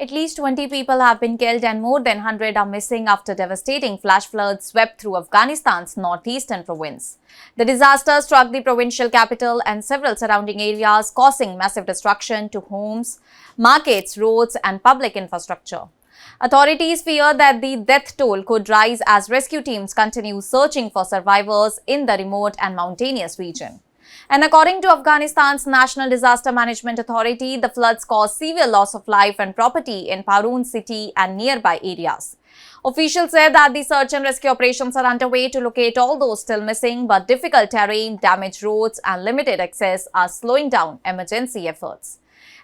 At least 20 people have been killed and more than 100 are missing after devastating flash floods swept through Afghanistan's northeastern province. The disaster struck the provincial capital and several surrounding areas, causing massive destruction to homes, markets, roads, and public infrastructure. Authorities fear that the death toll could rise as rescue teams continue searching for survivors in the remote and mountainous region. And according to Afghanistan's National Disaster Management Authority, the floods caused severe loss of life and property in Parun city and nearby areas. Officials said that the search and rescue operations are underway to locate all those still missing, but difficult terrain, damaged roads, and limited access are slowing down emergency efforts.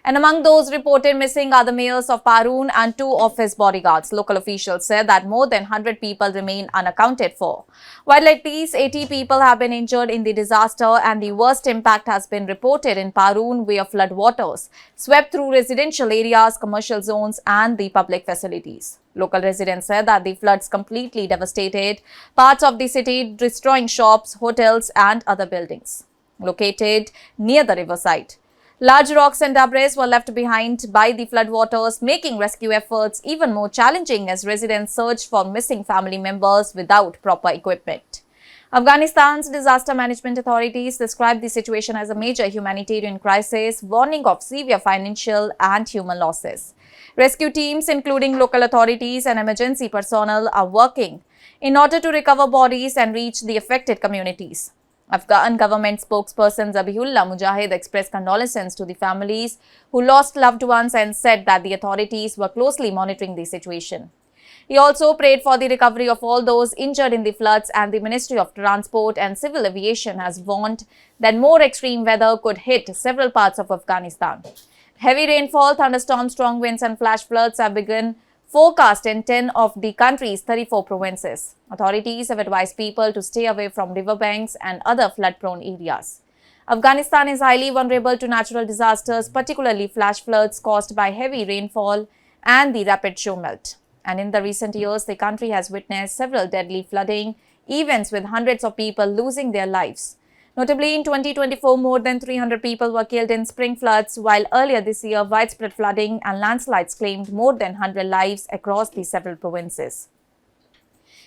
And among those reported missing are the mayors of Parun and two of his bodyguards. Local officials said that more than 100 people remain unaccounted for, while at least 80 people have been injured in the disaster, and the worst impact has been reported in Parun, where floodwaters swept through residential areas, commercial zones, and the public facilities. Local residents said that the floods completely devastated parts of the city, destroying shops, hotels, and other buildings located near the riverside. Large rocks and debris were left behind by the floodwaters, making rescue efforts even more challenging as residents searched for missing family members without proper equipment. Afghanistan's disaster management authorities described the situation as a major humanitarian crisis, warning of severe financial and human losses. Rescue teams, including local authorities and emergency personnel, are working in order to recover bodies and reach the affected communities. Afghan government spokesperson Zabihullah Mujahid expressed condolences to the families who lost loved ones and said that the authorities were closely monitoring the situation. He also prayed for the recovery of all those injured in the floods, and the Ministry of Transport and Civil Aviation has warned that more extreme weather could hit several parts of Afghanistan. Heavy rainfall, thunderstorms, strong winds and flash floods have begun forecast in 10 of the country's 34 provinces. Authorities have advised people to stay away from riverbanks and other flood-prone areas. Afghanistan is highly vulnerable to natural disasters, particularly flash floods caused by heavy rainfall and the rapid snow melt. And in the recent years, the country has witnessed several deadly flooding events with hundreds of people losing their lives. Notably, in 2024, more than 300 people were killed in spring floods, while earlier this year, widespread flooding and landslides claimed more than 100 lives across the several provinces.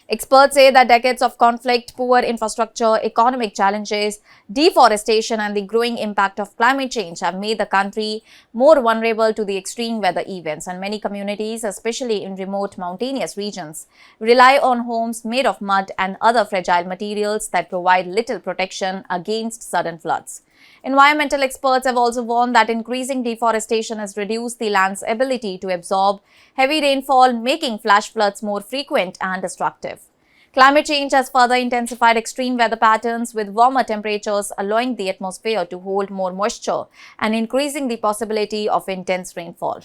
Experts say that decades of conflict, poor infrastructure, economic challenges, deforestation, and the growing impact of climate change have made the country more vulnerable to the extreme weather events, and many communities, especially in remote mountainous regions, rely on homes made of mud and other fragile materials that provide little protection against sudden floods. Environmental experts have also warned that increasing deforestation has reduced the land's ability to absorb heavy rainfall, making flash floods more frequent and destructive. Climate change has further intensified extreme weather patterns, with warmer temperatures allowing the atmosphere to hold more moisture and increasing the possibility of intense rainfall.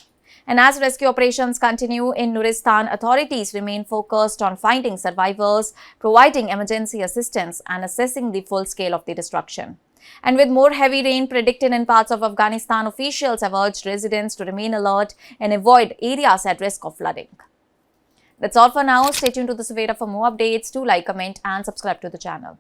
And as rescue operations continue in Nuristan, authorities remain focused on finding survivors, providing emergency assistance, and assessing the full scale of the destruction. And with more heavy rain predicted in parts of Afghanistan, officials have urged residents to remain alert and avoid areas at risk of flooding. That's all for now. Stay tuned to the Savera for more updates. Do like, comment, and subscribe to the channel.